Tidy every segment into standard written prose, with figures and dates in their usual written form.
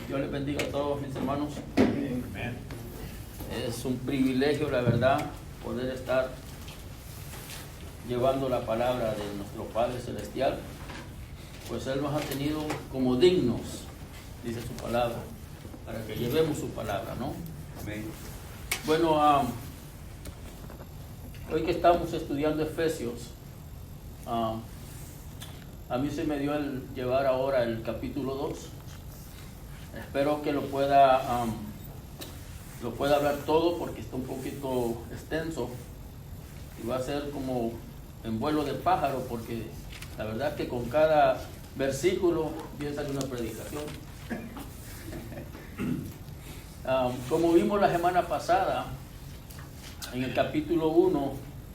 Dios les bendiga a todos mis hermanos. Amén. Es un privilegio, la verdad, poder estar llevando la palabra de nuestro Padre Celestial, pues Él nos ha tenido como dignos, dice su palabra, para que llevemos su palabra, ¿no? Amén. Bueno, hoy que estamos estudiando Efesios, a mí se me dio el llevar ahora el capítulo 2. Espero que lo pueda hablar todo porque está un poquito extenso y va a ser como en vuelo de pájaro, porque la verdad es que con cada versículo viene a salir una predicación. Como vimos la semana pasada, en el capítulo 1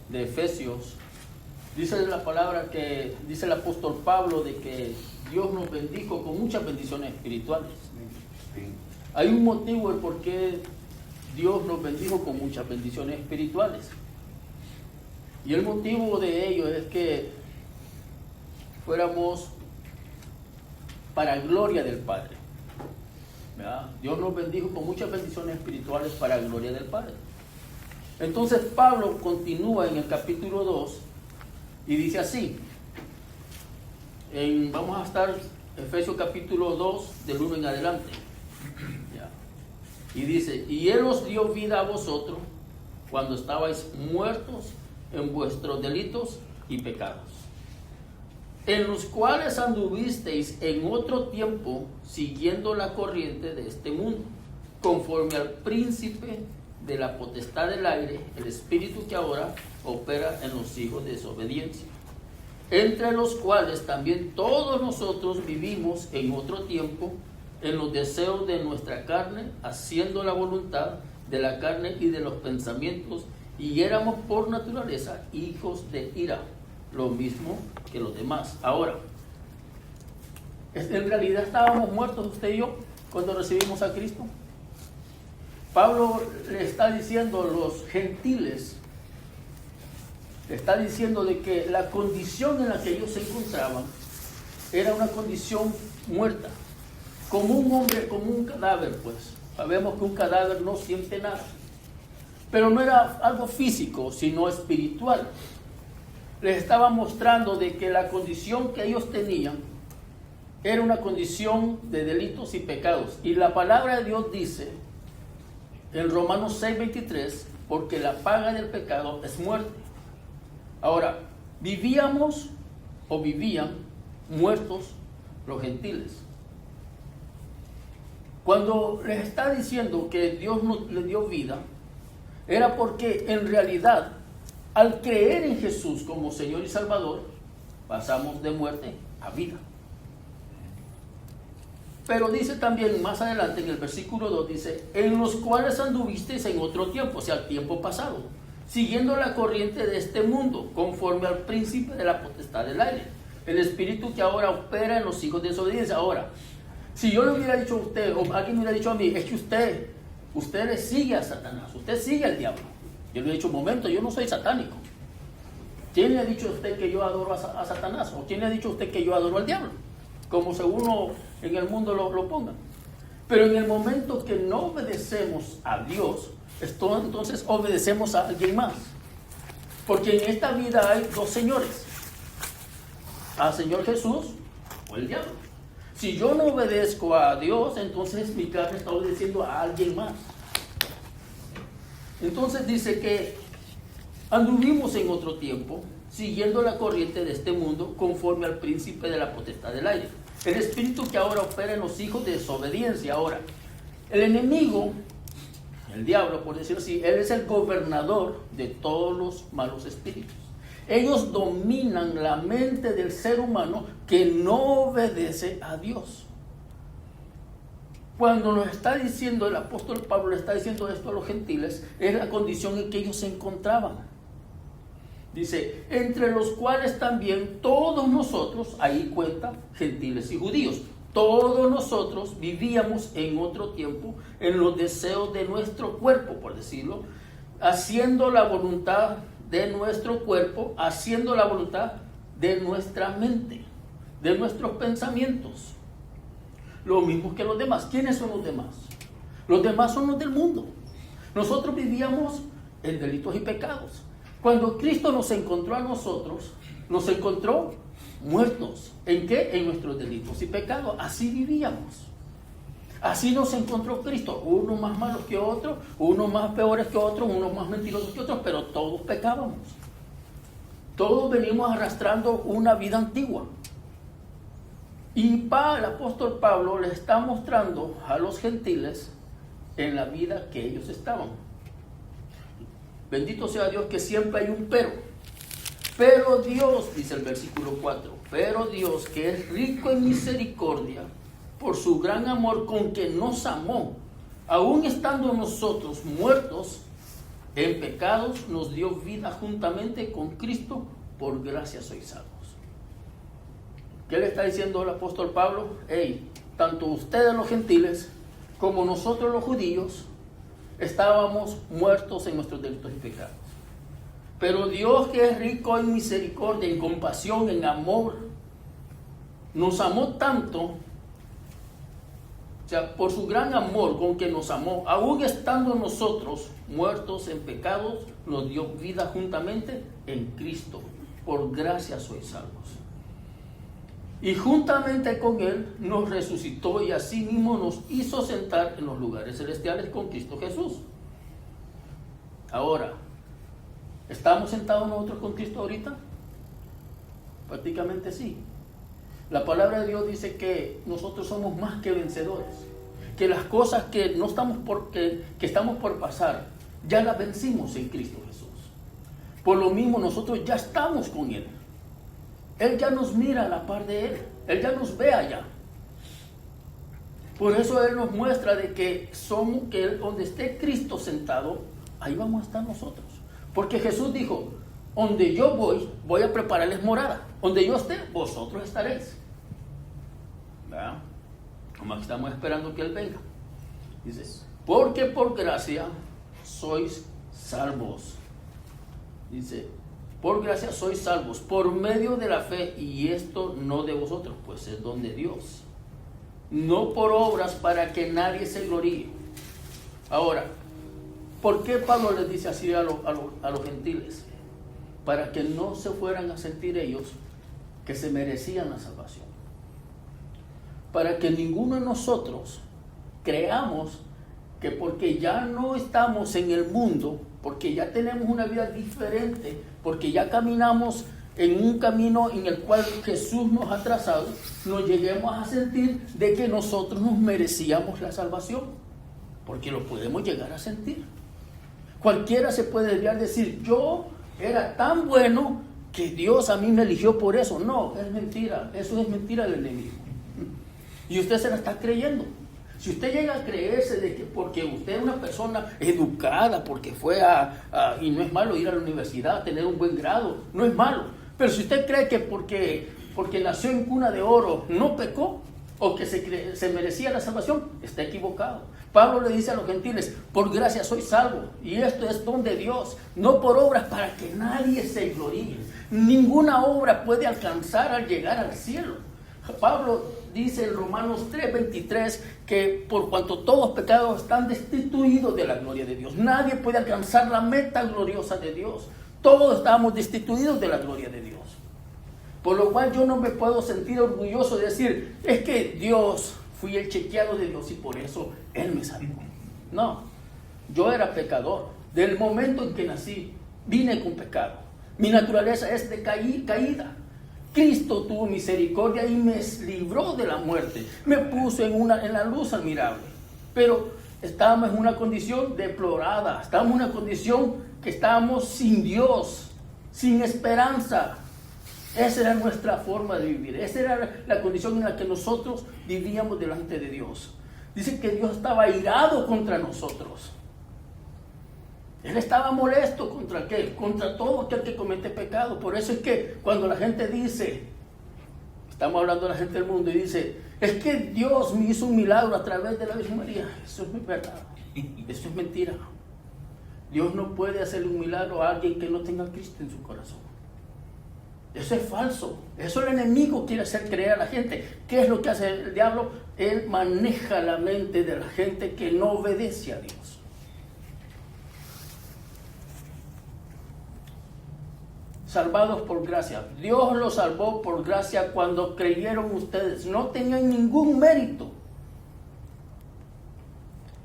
de Efesios, dice la palabra que dice el apóstol Pablo de que Dios nos bendijo con muchas bendiciones espirituales. Hay un motivo de por qué Dios nos bendijo con muchas bendiciones espirituales. Y el motivo de ello es que fuéramos para gloria del Padre. ¿Verdad? Dios nos bendijo con muchas bendiciones espirituales para gloria del Padre. Entonces Pablo continúa en el capítulo 2 y dice así. Vamos a estar Efesios capítulo 2 del 1 en adelante. Ya. Y dice: y Él os dio vida a vosotros cuando estabais muertos en vuestros delitos y pecados, en los cuales anduvisteis en otro tiempo siguiendo la corriente de este mundo, conforme al príncipe de la potestad del aire, el espíritu que ahora opera en los hijos de desobediencia, entre los cuales también todos nosotros vivimos en otro tiempo en los deseos de nuestra carne, haciendo la voluntad de la carne y de los pensamientos, y éramos por naturaleza hijos de ira, lo mismo que los demás. Ahora, en realidad estábamos muertos usted y yo cuando recibimos a Cristo. Pablo le está diciendo a los gentiles, le está diciendo de que la condición en la que ellos se encontraban era una condición muerta, como un hombre, como un cadáver. Pues sabemos que un cadáver no siente nada, pero no era algo físico, sino espiritual. Les estaba mostrando de que la condición que ellos tenían era una condición de delitos y pecados. Y la palabra de Dios dice en Romanos 6:23, porque la paga del pecado es muerte. Ahora, vivían muertos los gentiles. Cuando les está diciendo que Dios nos le dio vida, era porque en realidad, al creer en Jesús como Señor y Salvador, pasamos de muerte a vida. Pero dice también más adelante en el versículo 2, dice: en los cuales anduvisteis en otro tiempo, o sea, el tiempo pasado, siguiendo la corriente de este mundo, conforme al príncipe de la potestad del aire, el espíritu que ahora opera en los hijos de desobediencia. Ahora, si yo le hubiera dicho a usted, o alguien me hubiera dicho a mí, es que usted le sigue a Satanás, usted sigue al diablo, yo le hubiera dicho: un momento, yo no soy satánico. ¿Quién le ha dicho a usted que yo adoro a Satanás? ¿O quién le ha dicho a usted que yo adoro al diablo? Como según en el mundo lo pongan. Pero en el momento que no obedecemos a Dios, entonces obedecemos a alguien más. Porque en esta vida hay dos señores: al Señor Jesús o el diablo. Si yo no obedezco a Dios, entonces mi carne está obedeciendo a alguien más. Entonces dice que anduvimos en otro tiempo, siguiendo la corriente de este mundo, conforme al príncipe de la potestad del aire, el espíritu que ahora opera en los hijos de desobediencia. Ahora, el enemigo, el diablo, por decirlo así, él es el gobernador de todos los malos espíritus. Ellos dominan la mente del ser humano que no obedece a Dios. Cuando nos está diciendo el apóstol Pablo, le está diciendo esto a los gentiles, es la condición en que ellos se encontraban. Dice: entre los cuales también todos nosotros, ahí cuenta gentiles y judíos, todos nosotros vivíamos en otro tiempo en los deseos de nuestro cuerpo, por decirlo, haciendo la voluntad de nuestro cuerpo, haciendo la voluntad de nuestra mente, de nuestros pensamientos. lo mismo que los demás. ¿Quiénes son los demás? Los demás son los del mundo. Nosotros vivíamos en delitos y pecados. Cuando Cristo nos encontró a nosotros, nos encontró muertos. ¿En qué? En nuestros delitos y pecados. Así vivíamos. Así nos encontró Cristo. Unos más malos que otros, unos más peores que otros, unos más mentirosos que otros, pero todos pecábamos. Todos venimos arrastrando una vida antigua. Y el apóstol Pablo le está mostrando a los gentiles en la vida que ellos estaban. Bendito sea Dios que siempre hay un pero. Pero Dios, dice el versículo 4, pero Dios que es rico en misericordia, por su gran amor con que nos amó, aun estando nosotros muertos en pecados, nos dio vida juntamente con Cristo, por gracia sois salvos. ¿Qué le está diciendo el apóstol Pablo? Tanto ustedes los gentiles como nosotros los judíos estábamos muertos en nuestros delitos y pecados. Pero Dios, que es rico en misericordia, en compasión, en amor, nos amó tanto, por su gran amor con que nos amó, aún estando nosotros muertos en pecados, nos dio vida juntamente en Cristo. Por gracia sois salvos. Y juntamente con Él nos resucitó y asimismo nos hizo sentar en los lugares celestiales con Cristo Jesús. Ahora, ¿estamos sentados nosotros con Cristo ahorita? Prácticamente sí. La palabra de Dios dice que nosotros somos más que vencedores, que las cosas que no estamos que estamos por pasar, ya las vencimos en Cristo Jesús. Por lo mismo nosotros ya estamos con Él. Él ya nos mira a la par de Él. Él ya nos ve allá. Por eso Él nos muestra de que somos, que donde esté Cristo sentado, ahí vamos a estar nosotros. Porque Jesús dijo, donde yo voy a prepararles morada. Donde yo esté, vosotros estaréis. ¿Verdad? Como estamos esperando que Él venga. Dice, porque por gracia sois salvos. Dice, por gracia sois salvos, por medio de la fe, y esto no de vosotros, pues es don de Dios. No por obras para que nadie se gloríe. Ahora, ¿por qué Pablo les dice así a los gentiles? Para que no se fueran a sentir ellos que se merecían la salvación. Para que ninguno de nosotros creamos que porque ya no estamos en el mundo, porque ya tenemos una vida diferente, porque ya caminamos en un camino en el cual Jesús nos ha trazado, nos lleguemos a sentir de que nosotros nos merecíamos la salvación, porque lo podemos llegar a sentir. Cualquiera se puede desviar y decir, yo era tan bueno que Dios a mí me eligió por eso. No, es mentira, eso es mentira del enemigo. Y usted se la está creyendo. Si usted llega a creerse de que porque usted es una persona educada, porque fue y no es malo ir a la universidad, tener un buen grado, no es malo. Pero si usted cree que porque nació en cuna de oro no pecó, o que se merecía la salvación, está equivocado. Pablo le dice a los gentiles, por gracia soy salvo, y esto es don de Dios, no por obras para que nadie se gloríe. Ninguna obra puede alcanzar al llegar al cielo. Pablo dice en Romanos 3:23 que por cuanto todos pecados están destituidos de la gloria de Dios. Nadie puede alcanzar la meta gloriosa de Dios. Todos estamos destituidos de la gloria de Dios. Por lo cual yo no me puedo sentir orgulloso de decir, es que Dios, fui el chequeado de Dios y por eso Él me salvó. No, yo era pecador. Del momento en que nací, vine con pecado. Mi naturaleza es de caída. Cristo tuvo misericordia y me libró de la muerte. Me puso en la luz admirable. Pero estábamos en una condición deplorada. Estábamos en una condición que estábamos sin Dios, sin esperanza. Esa era nuestra forma de vivir. Esa era la condición en la que nosotros vivíamos delante de Dios. Dice que Dios estaba airado contra nosotros. Él estaba molesto contra aquel, contra todo aquel que comete pecado. Por eso es que cuando la gente dice, estamos hablando de la gente del mundo y dice, es que Dios me hizo un milagro a través de la Virgen María. Eso es verdad. Eso es mentira. Dios no puede hacerle un milagro a alguien que no tenga a Cristo en su corazón. Eso es falso. Eso el enemigo quiere hacer creer a la gente. ¿Qué es lo que hace el diablo? Él maneja la mente de la gente que no obedece a Dios. Salvados por gracia. Dios los salvó por gracia cuando creyeron ustedes. No tenían ningún mérito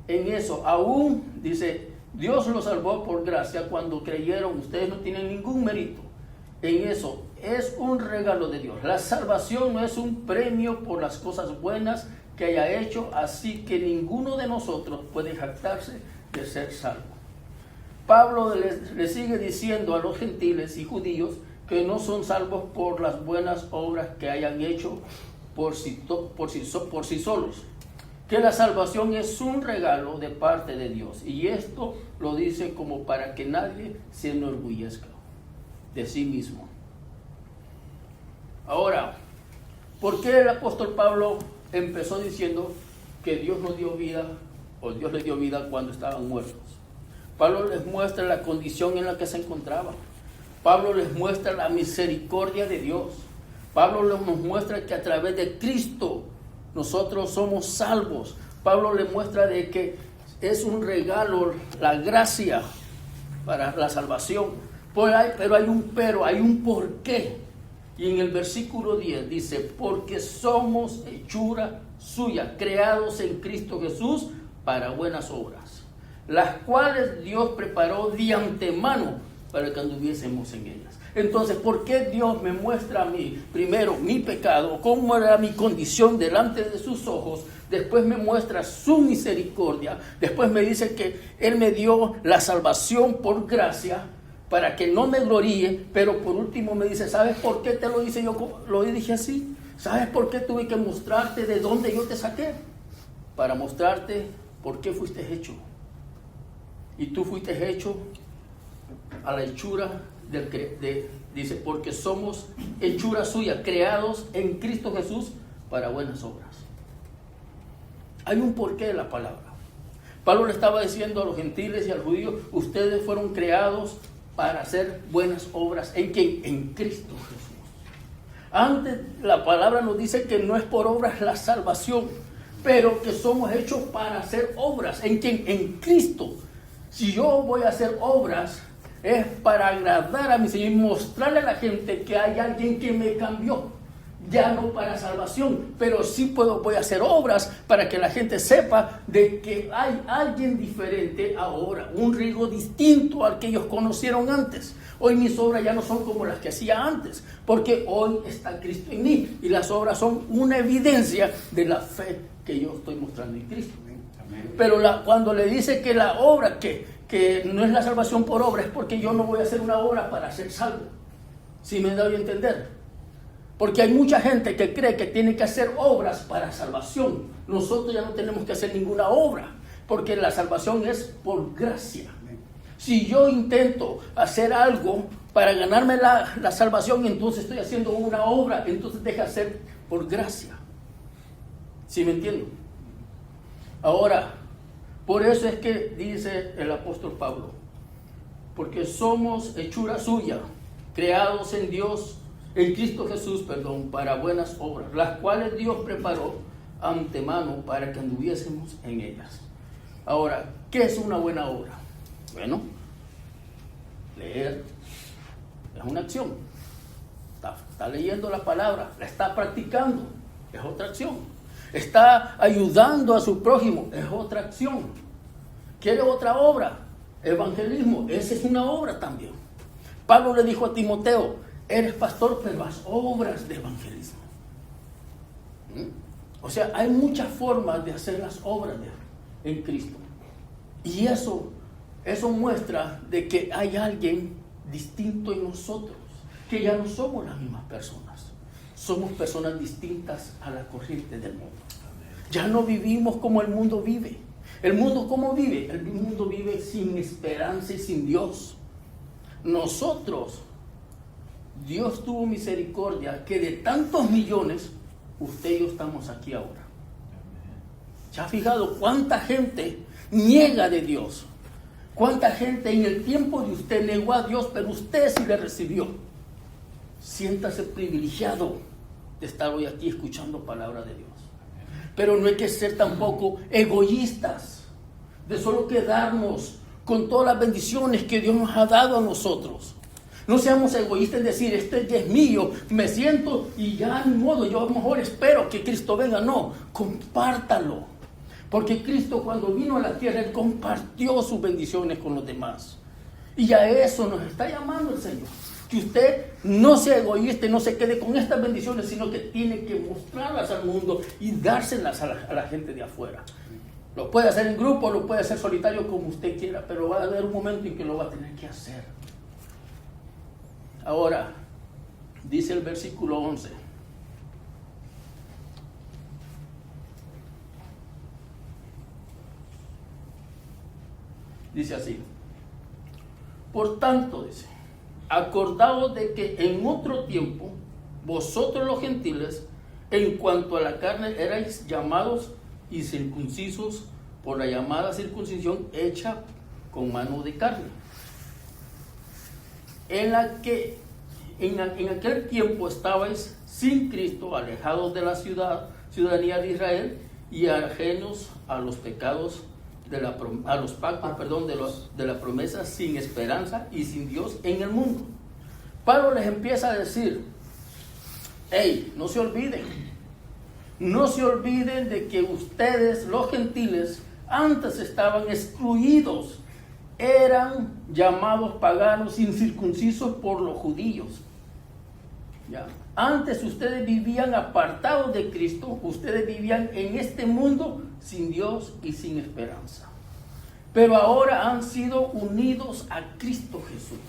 en eso. Aún, dice, Dios los salvó por gracia cuando creyeron. Ustedes no tienen ningún mérito en eso. Es un regalo de Dios. La salvación no es un premio por las cosas buenas que haya hecho, así que ninguno de nosotros puede jactarse de ser salvo. Pablo le sigue diciendo a los gentiles y judíos que no son salvos por las buenas obras que hayan hecho por sí solos, que la salvación es un regalo de parte de Dios, y esto lo dice como para que nadie se enorgullezca de sí mismo. Ahora, ¿por qué el apóstol Pablo empezó diciendo que Dios nos dio vida, o Dios les dio vida cuando estaban muertos? Pablo les muestra la condición en la que se encontraban. Pablo les muestra la misericordia de Dios. Pablo nos muestra que a través de Cristo nosotros somos salvos. Pablo les muestra de que es un regalo, la gracia para la salvación. Pero hay un porqué. Y en el versículo 10 dice, porque somos hechura suya, creados en Cristo Jesús para buenas obras, las cuales Dios preparó de antemano para que anduviésemos en ellas. Entonces, ¿por qué Dios me muestra a mí, primero, mi pecado, cómo era mi condición delante de sus ojos? Después me muestra su misericordia. Después me dice que Él me dio la salvación por gracia, para que no me gloríe. Pero por último me dice, ¿sabes por qué te lo hice? Yo lo dije así. ¿Sabes por qué tuve que mostrarte de dónde yo te saqué? Para mostrarte por qué fuiste hecho. Y tú fuiste hecho a la hechura dice, porque somos hechura suya, creados en Cristo Jesús para buenas obras. Hay un porqué de la palabra. Pablo le estaba diciendo a los gentiles y a los judíos, ustedes fueron creados para hacer buenas obras. ¿En quién? En Cristo Jesús. Antes la palabra nos dice que no es por obras la salvación, pero que somos hechos para hacer obras. ¿En quién? En Cristo. Si yo voy a hacer obras, es para agradar a mi Señor y mostrarle a la gente que hay alguien que me cambió. Ya no para salvación, pero sí voy a hacer obras para que la gente sepa de que hay alguien diferente ahora, un rigo distinto al que ellos conocieron antes. Hoy mis obras ya no son como las que hacía antes, porque hoy está Cristo en mí, y las obras son una evidencia de la fe que yo estoy mostrando en Cristo. Amén. Pero cuando le dice que la obra, que no es la salvación por obra, es porque yo no voy a hacer una obra para ser salvo. ¿Sí me doy a entender? Porque hay mucha gente que cree que tiene que hacer obras para salvación. Nosotros ya no tenemos que hacer ninguna obra, porque la salvación es por gracia. Si yo intento hacer algo para ganarme la salvación, entonces estoy haciendo una obra, entonces deja de ser por gracia. ¿Sí me entiendo? Ahora, por eso es que dice el apóstol Pablo, porque somos hechura suya, creados en Cristo Jesús, para buenas obras, las cuales Dios preparó antemano para que anduviésemos en ellas. Ahora, ¿qué es una buena obra? Bueno, leer es una acción. Está leyendo la palabra, la está practicando, es otra acción. Está ayudando a su prójimo, es otra acción. ¿Quiere otra obra? Evangelismo, esa es una obra también. Pablo le dijo a Timoteo, eres pastor, pero haz obras de evangelismo. O sea, hay muchas formas de hacer las obras en Cristo. Y eso muestra de que hay alguien distinto en nosotros, que ya no somos las mismas personas. Somos personas distintas a la corriente del mundo. Ya no vivimos como el mundo vive. ¿El mundo cómo vive? El mundo vive sin esperanza y sin Dios. Nosotros, Dios tuvo misericordia que de tantos millones, usted y yo estamos aquí ahora. ¿Se ha fijado cuánta gente niega de Dios? ¿Cuánta gente en el tiempo de usted negó a Dios, pero usted sí le recibió? siéntase privilegiado de estar hoy aquí escuchando palabra de Dios. Pero no hay que ser tampoco egoístas, de solo quedarnos con todas las bendiciones que Dios nos ha dado a nosotros. No seamos egoístas en decir, este es mío, me siento y ya ni modo, yo a lo mejor espero que Cristo venga. No, compártalo. Porque Cristo cuando vino a la tierra, Él compartió sus bendiciones con los demás. Y a eso nos está llamando el Señor. Que usted no sea egoísta y no se quede con estas bendiciones, sino que tiene que mostrarlas al mundo y dárselas a la gente de afuera. Lo puede hacer en grupo, lo puede hacer solitario como usted quiera, pero va a haber un momento en que lo va a tener que hacer. Ahora, dice el versículo 11. Dice así: por tanto, dice, acordaos de que en otro tiempo, vosotros los gentiles, en cuanto a la carne, erais llamados y circuncisos por la llamada circuncisión hecha con mano de carne, en la que en aquel tiempo estabais sin Cristo, alejados de la ciudadanía de Israel y ajenos a los pecados a los pactos, de la promesa, sin esperanza y sin Dios en el mundo. Pablo les empieza a decir: hey, no se olviden de que ustedes, los gentiles, antes estaban excluidos, eran llamados paganos, incircuncisos por los judíos. ¿Ya? Antes ustedes vivían apartados de Cristo, ustedes vivían en este mundo sin Dios y sin esperanza. Pero ahora han sido unidos a Cristo Jesús.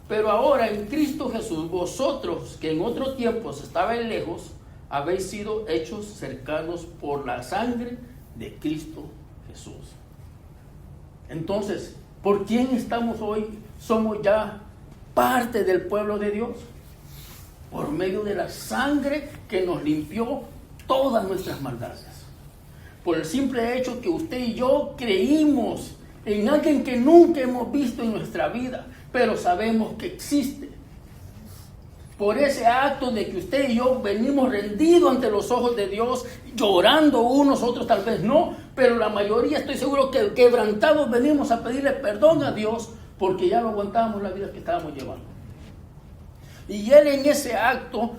Pero ahora en Cristo Jesús, vosotros que en otro tiempo estabais lejos, habéis sido hechos cercanos por la sangre de Cristo Jesús. Entonces, ¿por quién estamos hoy? Somos ya parte del pueblo de Dios. Por medio de la sangre que nos limpió todas nuestras maldades. Por el simple hecho que usted y yo creímos en alguien que nunca hemos visto en nuestra vida, pero sabemos que existe. Por ese acto de que usted y yo venimos rendidos ante los ojos de Dios, llorando unos, otros tal vez no, pero la mayoría estoy seguro que quebrantados venimos a pedirle perdón a Dios porque ya no aguantábamos la vida que estábamos llevando. Y Él en ese acto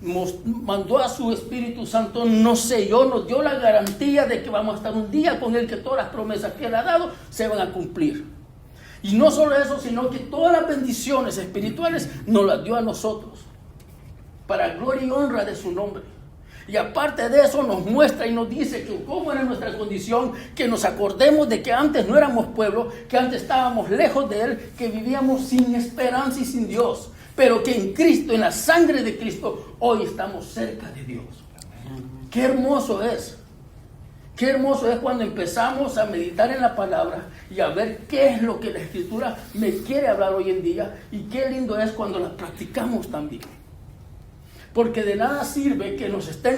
mandó a su Espíritu Santo, nos selló, nos dio la garantía de que vamos a estar un día con Él, que todas las promesas que Él ha dado se van a cumplir. Y no solo eso, sino que todas las bendiciones espirituales nos las dio a nosotros, para gloria y honra de su nombre. Y aparte de eso nos muestra y nos dice que cómo era nuestra condición, que nos acordemos de que antes no éramos pueblo, que antes estábamos lejos de Él, que vivíamos sin esperanza y sin Dios, pero que en Cristo, en la sangre de Cristo, hoy estamos cerca de Dios. Qué hermoso es. Qué hermoso es cuando empezamos a meditar en la palabra y a ver qué es lo que la Escritura me quiere hablar hoy en día, y qué lindo es cuando la practicamos también. Porque de nada sirve que nos esté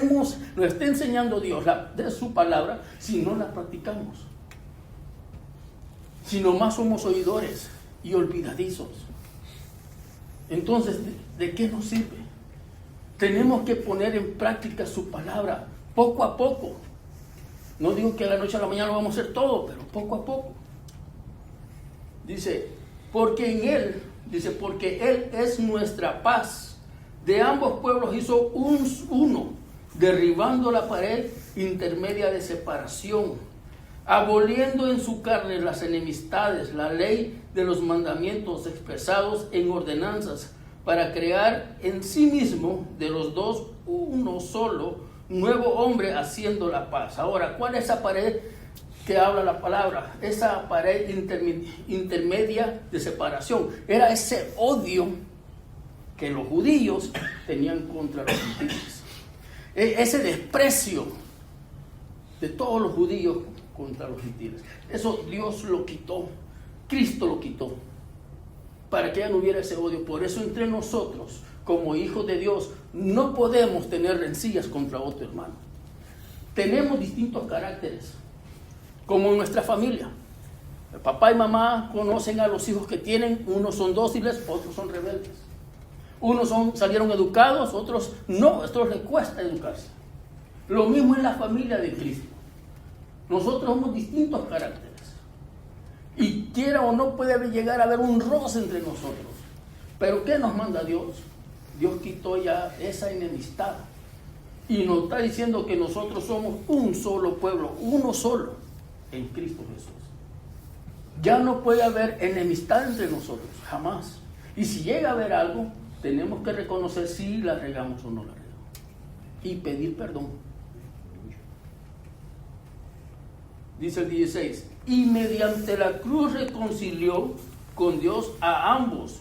enseñando Dios de su palabra si no la practicamos. Si nomás somos oidores y olvidadizos. Entonces, ¿de qué nos sirve? Tenemos que poner en práctica su palabra poco a poco. No digo que de la noche a la mañana lo vamos a hacer todo, pero poco a poco. Dice, porque Él es nuestra paz. De ambos pueblos hizo uno, derribando la pared intermedia de separación, aboliendo en su carne las enemistades, la ley de los mandamientos expresados en ordenanzas, para crear en sí mismo de los dos uno solo, nuevo hombre, haciendo la paz. Ahora, ¿cuál es esa pared que habla la palabra? Esa pared intermedia de separación era ese odio que los judíos tenían contra los gentiles, ese desprecio de todos los judíos contra los gentiles. Eso Dios lo quitó, Cristo lo quitó, para que ya no hubiera ese odio. Por eso entre nosotros, como hijos de Dios, no podemos tener rencillas contra otro hermano. Tenemos distintos caracteres, como en nuestra familia. El papá y mamá conocen a los hijos que tienen, unos son dóciles, otros son rebeldes. Unos salieron educados, otros no, a estos les cuesta educarse. Lo mismo en la familia de Cristo. Nosotros somos distintos caracteres. Y quiera o no puede llegar a haber un roce entre nosotros. Pero ¿qué nos manda Dios? Dios quitó ya esa enemistad. Y nos está diciendo que nosotros somos un solo pueblo, uno solo, en Cristo Jesús. Ya no puede haber enemistad entre nosotros, jamás. Y si llega a haber algo, tenemos que reconocer si la regamos o no la regamos. Y pedir perdón. Dice el 16, y mediante la cruz reconcilió con Dios a ambos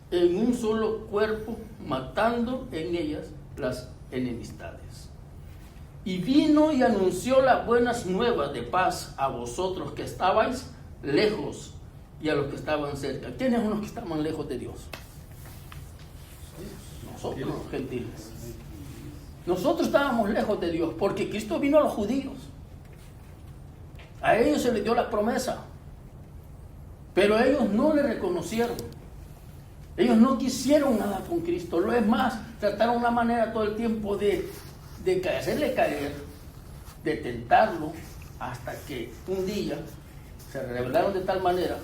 en un solo cuerpo, matando en ellas las enemistades. Y vino y anunció las buenas nuevas de paz a vosotros que estabais lejos y a los que estaban cerca. ¿Quiénes son los que estaban lejos de Dios? Nosotros, los gentiles. Nosotros estábamos lejos de Dios porque Cristo vino a los judíos. A ellos se les dio la promesa, pero ellos no le reconocieron. Ellos no quisieron nada con Cristo. Lo es más, trataron una manera todo el tiempo de hacerle caer, de tentarlo, hasta que un día se rebelaron de tal manera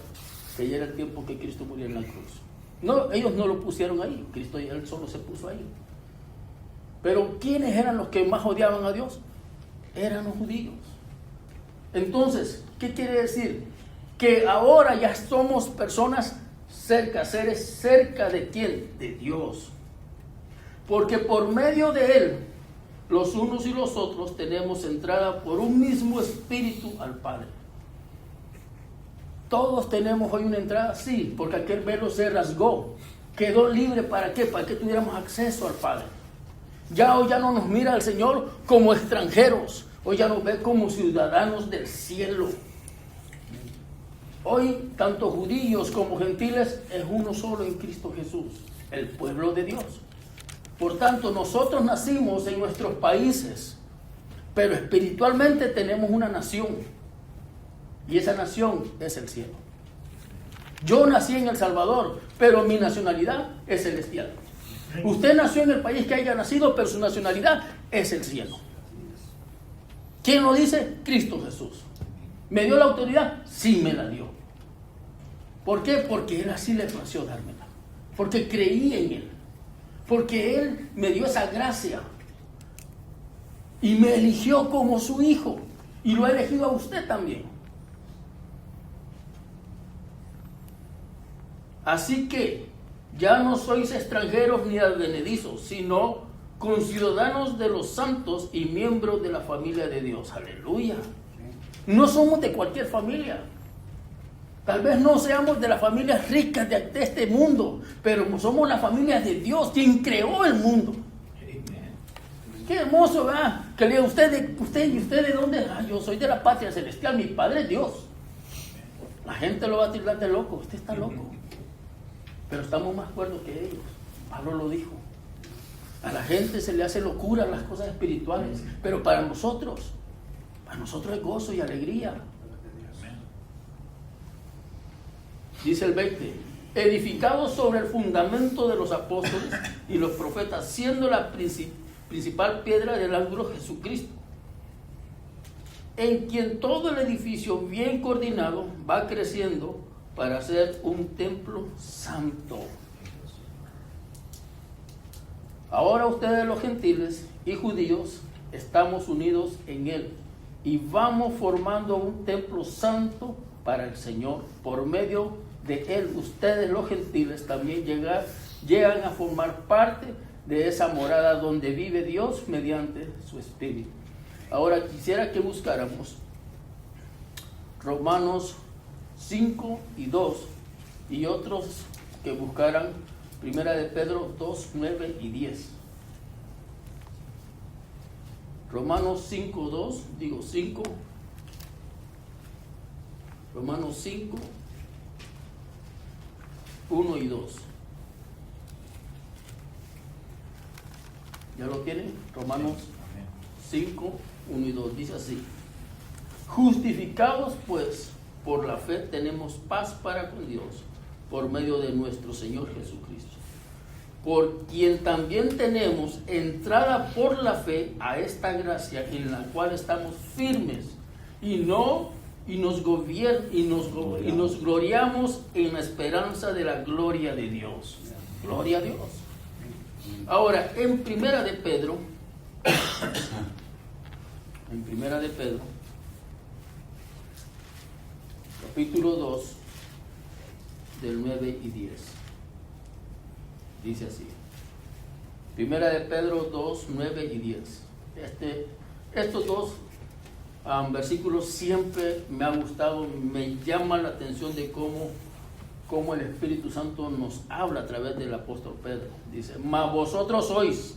que ya era el tiempo que Cristo murió en la cruz. No, ellos no lo pusieron ahí, Cristo él solo se puso ahí. Pero ¿quiénes eran los que más odiaban a Dios? Eran los judíos. Entonces, ¿qué quiere decir? Que ahora ya somos personas cerca, seres cerca de ¿quién? De Dios. Porque por medio de Él, los unos y los otros tenemos entrada por un mismo espíritu al Padre. Todos tenemos hoy una entrada, sí, porque aquel velo se rasgó, quedó libre. ¿Para qué? Para que tuviéramos acceso al Padre. Ya hoy ya no nos mira el Señor como extranjeros, hoy ya nos ve como ciudadanos del cielo. Hoy, tanto judíos como gentiles, es uno solo en Cristo Jesús, el pueblo de Dios. Por tanto, nosotros nacimos en nuestros países, pero espiritualmente tenemos una nación, y esa nación es el cielo. Yo nací en El Salvador, pero mi nacionalidad es celestial. Usted nació en el país que haya nacido, pero su nacionalidad es el cielo. ¿Quién lo dice? Cristo Jesús. ¿Me dio la autoridad? Sí, me la dio. ¿Por qué? Porque Él así le plació dármela. Porque creí en Él. Porque Él me dio esa gracia. Y me eligió como su hijo. Y lo ha elegido a usted también. Así que ya no sois extranjeros ni advenedizos, sino conciudadanos de los santos y miembros de la familia de Dios. Aleluya. No somos de cualquier familia. Tal vez no seamos de las familias ricas de este mundo, pero somos la familia de Dios, quien creó el mundo. Qué hermoso, ¿verdad? Que le diga usted, ¿y usted de dónde? Yo soy de la patria celestial, mi Padre es Dios. La gente lo va a tildar de loco, usted está loco. Pero estamos más cuerdos que ellos. Pablo lo dijo. A la gente se le hace locura las cosas espirituales, pero para nosotros es gozo y alegría. Dice el 20, edificados sobre el fundamento de los apóstoles y los profetas, siendo la principal piedra del ángulo Jesucristo, en quien todo el edificio bien coordinado va creciendo para ser un templo santo. Ahora ustedes los gentiles y judíos estamos unidos en Él y vamos formando un templo santo para el Señor. Por medio de Él, ustedes los gentiles también llegan a formar parte de esa morada donde vive Dios mediante su Espíritu. Ahora quisiera que buscáramos Romanos 5 y 2 y otros que buscaran Primera de Pedro 2, 9 y 10. Romanos 5, 2, digo 5. Romanos 5, 1 y 2. ¿Ya lo tienen? Romanos 5, 1 y 2. Dice así. Justificados pues por la fe tenemos paz para con Dios por medio de nuestro Señor Jesucristo, por quien también tenemos entrada por la fe a esta gracia en la cual estamos firmes y nos gloriamos en la esperanza de la gloria de Dios. Gloria a Dios. Ahora, en Primera de Pedro, capítulo 2, del 9 y 10. Dice así. Primera de Pedro 2, 9 y 10. Estos dos versículos siempre me ha gustado, me llama la atención de cómo el Espíritu Santo nos habla a través del apóstol Pedro. Dice: mas vosotros sois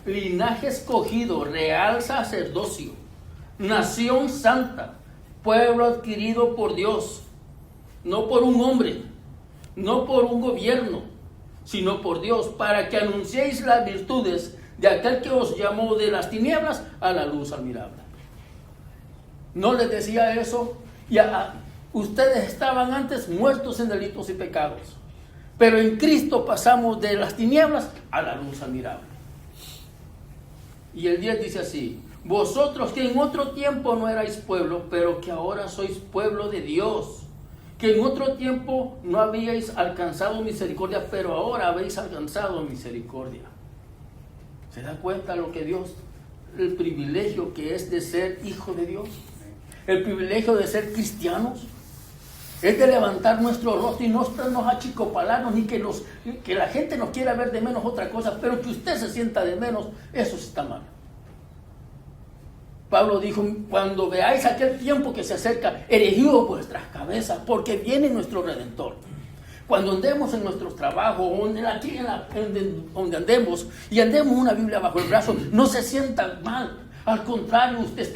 linaje escogido, real sacerdocio, nación santa, pueblo adquirido por Dios, no por un hombre, no por un gobierno, sino por Dios, para que anunciéis las virtudes de aquel que os llamó de las tinieblas a la luz admirable. ¿No les decía eso? Ustedes estaban antes muertos en delitos y pecados, pero en Cristo pasamos de las tinieblas a la luz admirable. Y el 10 dice así: vosotros que en otro tiempo no erais pueblo, pero que ahora sois pueblo de Dios, que en otro tiempo no habíais alcanzado misericordia, pero ahora habéis alcanzado misericordia. ¿Se da cuenta lo que Dios, el privilegio que es de ser hijo de Dios? El privilegio de ser cristianos es de levantar nuestro rostro y no estarnos achicopalarnos, ni que la gente nos quiera ver de menos otra cosa, pero que usted se sienta de menos, eso está mal. Pablo dijo: cuando veáis aquel tiempo que se acerca, erguid vuestras cabezas, porque viene nuestro Redentor. Cuando andemos en nuestros trabajos, donde andemos, y andemos una Biblia bajo el brazo, no se sienta mal. Al contrario, usted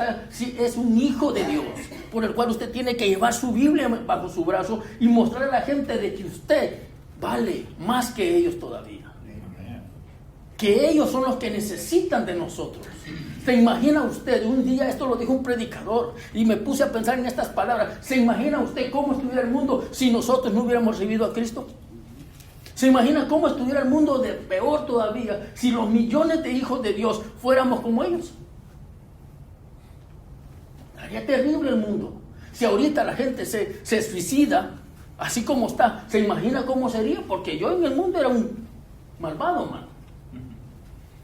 es un hijo de Dios, por el cual usted tiene que llevar su Biblia bajo su brazo y mostrar a la gente de que usted vale más que ellos todavía. Que ellos son los que necesitan de nosotros. ¿Se imagina usted? Un día, esto lo dijo un predicador, y me puse a pensar en estas palabras. ¿Se imagina usted cómo estuviera el mundo si nosotros no hubiéramos recibido a Cristo? ¿Se imagina cómo estuviera el mundo de peor todavía si los millones de hijos de Dios fuéramos como ellos? Sería terrible el mundo. Si ahorita la gente se suicida, así como está, ¿se imagina cómo sería? Porque yo en el mundo era un malvado, man.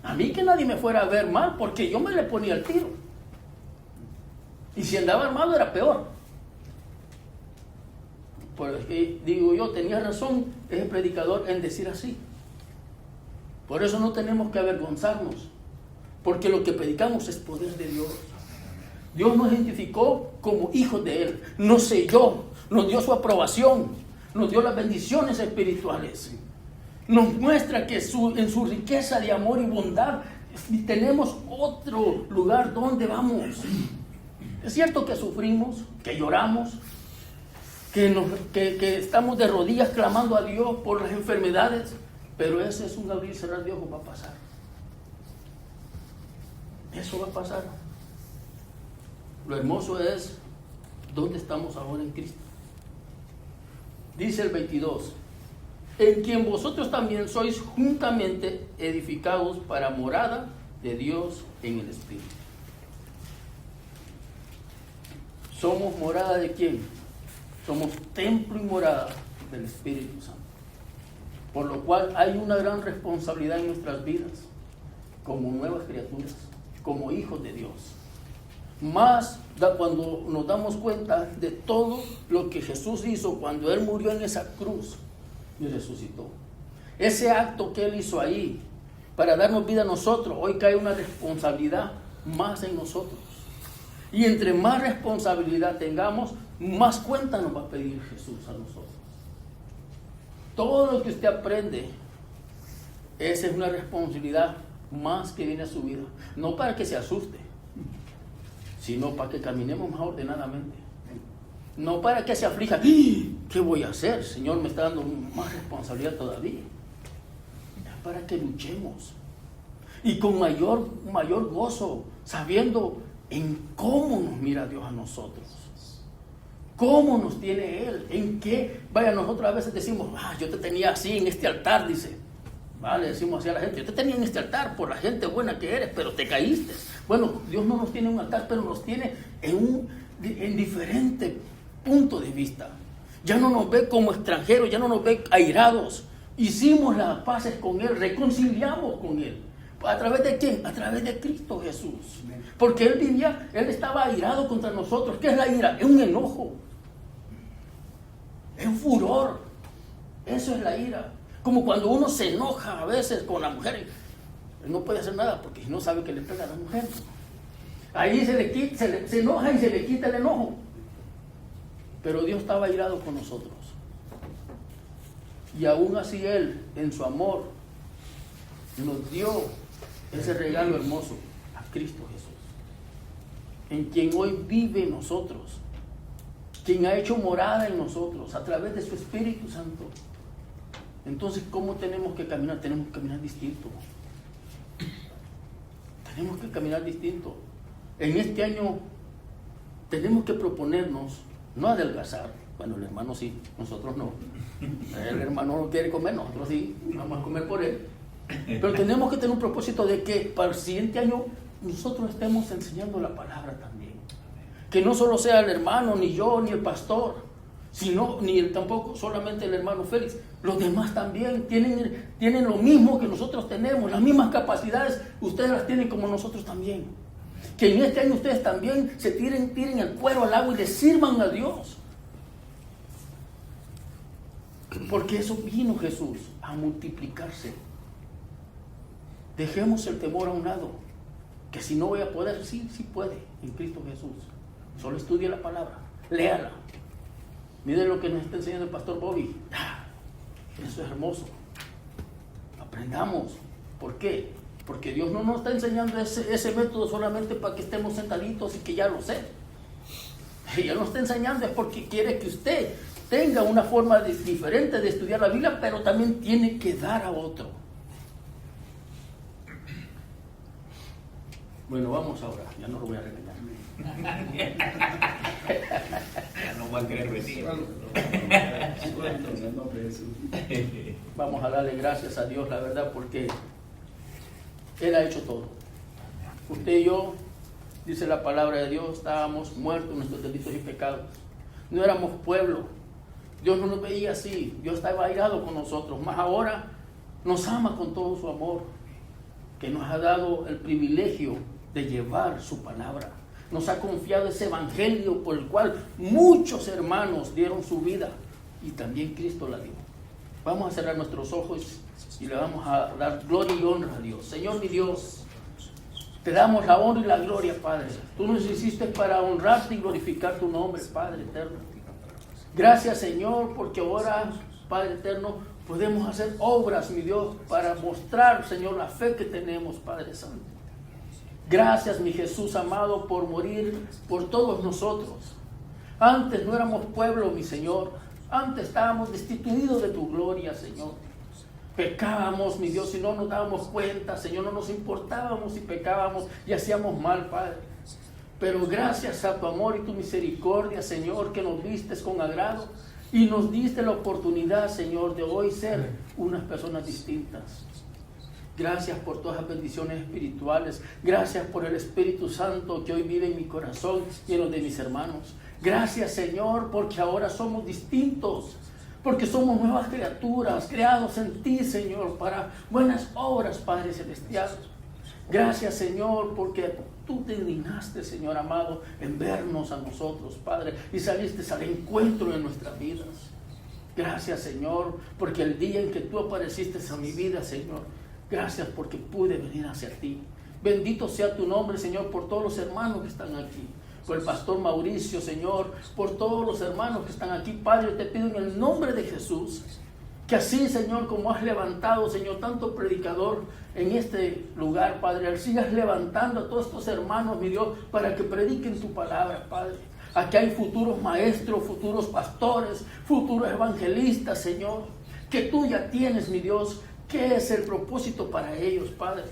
A mí que nadie me fuera a ver mal, porque yo me le ponía el tiro. Y si andaba armado era peor. Porque digo yo, tenía razón ese predicador en decir así. Por eso no tenemos que avergonzarnos, porque lo que predicamos es poder de Dios. Dios nos identificó como hijos de Él, nos selló, nos dio su aprobación, nos dio las bendiciones espirituales. Nos muestra que en su riqueza de amor y bondad tenemos otro lugar donde vamos. Es cierto que sufrimos, que lloramos, que estamos de rodillas clamando a Dios por las enfermedades, pero ese es un abrir y cerrar de ojos, va a pasar. Eso va a pasar. Lo hermoso es dónde estamos ahora en Cristo. Dice el 22: en quien vosotros también sois juntamente edificados para morada de Dios en el Espíritu. ¿Somos morada de quién? Somos templo y morada del Espíritu Santo. Por lo cual hay una gran responsabilidad en nuestras vidas, como nuevas criaturas, como hijos de Dios. Más cuando nos damos cuenta de todo lo que Jesús hizo cuando Él murió en esa cruz y resucitó. Ese acto que Él hizo ahí para darnos vida a nosotros, hoy cae una responsabilidad más en nosotros. Y entre más responsabilidad tengamos, más cuenta nos va a pedir Jesús a nosotros. Todo lo que usted aprende, esa es una responsabilidad más que viene a su vida. No para que se asuste, sino para que caminemos más ordenadamente. No para que se aflija. ¿Qué voy a hacer? Señor, me está dando más responsabilidad todavía. Es para que luchemos. Y con mayor gozo, sabiendo en cómo nos mira Dios a nosotros. ¿Cómo nos tiene Él? ¿En qué? Vaya, nosotros a veces decimos, yo te tenía así en este altar, dice. Vale, decimos así a la gente, yo te tenía en este altar por la gente buena que eres, pero te caíste. Bueno, Dios no nos tiene en un altar, pero nos tiene en diferente punto de vista. Ya no nos ve como extranjeros, ya no nos ve airados. Hicimos las paces con Él, reconciliamos con Él. ¿A través de quién? A través de Cristo Jesús. Porque Él estaba airado contra nosotros. ¿Qué es la ira? Es un enojo. Es un furor. Eso es la ira. Como cuando uno se enoja a veces con la mujer. Él no puede hacer nada porque no sabe que le pega a la mujer. Ahí se enoja y se le quita el enojo. Pero Dios estaba airado con nosotros. Y aún así Él, en su amor, nos dio ese regalo hermoso a Cristo Jesús, en quien hoy vive en nosotros, quien ha hecho morada en nosotros a través de su Espíritu Santo. Entonces, ¿cómo tenemos que caminar? Tenemos que caminar distinto. Tenemos que caminar distinto. En este año tenemos que proponernos no adelgazar. Bueno, el hermano sí, nosotros no. El hermano no quiere comer, nosotros sí, vamos a comer por él. Pero tenemos que tener un propósito de que para el siguiente año nosotros estemos enseñando la palabra también. Que no solo sea el hermano, ni yo, ni el pastor, sino tampoco solamente el hermano Félix. Los demás también tienen lo mismo que nosotros tenemos, las mismas capacidades, ustedes las tienen como nosotros también. Que en este año ustedes también se tiren el cuero al agua y le sirvan a Dios. Porque eso vino Jesús, a multiplicarse. Dejemos el temor a un lado, que si no voy a poder, sí puede, en Cristo Jesús. Solo estudie la palabra, léala. Miren lo que nos está enseñando el pastor Bobby. Eso es hermoso. Aprendamos. ¿Por qué? Porque Dios no nos está enseñando ese método solamente para que estemos sentaditos y que ya lo sé. Él nos está enseñando es porque quiere que usted tenga una forma diferente de estudiar la Biblia, pero también tiene que dar a otro. Bueno, vamos ahora, ya no lo voy a regañar. No voy a querer repetir. Vamos a darle gracias a Dios, la verdad, porque Él ha hecho todo. Usted y yo, dice la palabra de Dios, estábamos muertos en nuestros delitos y pecados. No éramos pueblo. Dios no nos veía así. Dios estaba airado con nosotros. Más ahora nos ama con todo su amor, que nos ha dado el privilegio de llevar su palabra. Nos ha confiado ese evangelio por el cual muchos hermanos dieron su vida y también Cristo la dio. Vamos a cerrar nuestros ojos y le vamos a dar gloria y honra a Dios. Señor mi Dios, te damos la honra y la gloria, Padre. Tú nos hiciste para honrarte y glorificar tu nombre, Padre eterno. Gracias, Señor, porque ahora, Padre eterno, podemos hacer obras, mi Dios, para mostrar, Señor, la fe que tenemos, Padre Santo. Gracias, mi Jesús amado, por morir por todos nosotros. Antes no éramos pueblo, mi Señor. Antes estábamos destituidos de tu gloria, Señor. Pecábamos, mi Dios, y no nos dábamos cuenta, Señor. No nos importábamos si pecábamos y hacíamos mal, Padre. Pero gracias a tu amor y tu misericordia, Señor, que nos vistes con agrado y nos diste la oportunidad, Señor, de hoy ser unas personas distintas. Gracias por todas las bendiciones espirituales. Gracias por el Espíritu Santo que hoy vive en mi corazón y en los de mis hermanos. Gracias, Señor, porque ahora somos distintos. Porque somos nuevas criaturas, creados en ti, Señor, para buenas obras, Padre Celestial. Gracias, Señor, porque tú te dignaste, Señor amado, en vernos a nosotros, Padre, y saliste al encuentro de nuestras vidas. Gracias, Señor, porque el día en que tú apareciste a mi vida, Señor, gracias porque pude venir hacia ti. Bendito sea tu nombre, Señor, por todos los hermanos que están aquí. Por el pastor Mauricio, Señor, por todos los hermanos que están aquí. Padre, te pido en el nombre de Jesús, que así, Señor, como has levantado, Señor, tanto predicador en este lugar, Padre, sigas levantando a todos estos hermanos, mi Dios, para que prediquen tu palabra, Padre. Aquí hay futuros maestros, futuros pastores, futuros evangelistas, Señor, que tú ya tienes, mi Dios. ¿Qué es el propósito para ellos, Padre?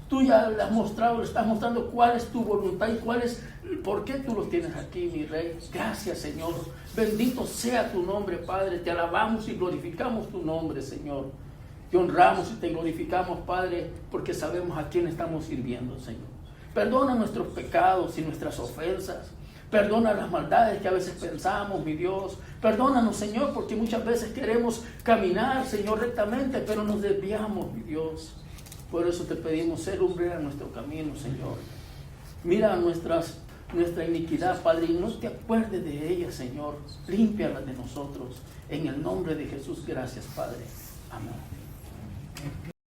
Tú ya le has mostrado, le estás mostrando cuál es tu voluntad y por qué tú los tienes aquí, mi Rey. Gracias, Señor. Bendito sea tu nombre, Padre. Te alabamos y glorificamos tu nombre, Señor. Te honramos y te glorificamos, Padre, porque sabemos a quién estamos sirviendo, Señor. Perdona nuestros pecados y nuestras ofensas. Perdona las maldades que a veces pensamos, mi Dios. Perdónanos, Señor, porque muchas veces queremos caminar, Señor, rectamente, pero nos desviamos, mi Dios. Por eso te pedimos, ser lumbrera en nuestro camino, Señor. Mira nuestra iniquidad, Padre, y no te acuerdes de ella, Señor. Límpiala de nosotros. En el nombre de Jesús, gracias, Padre. Amén.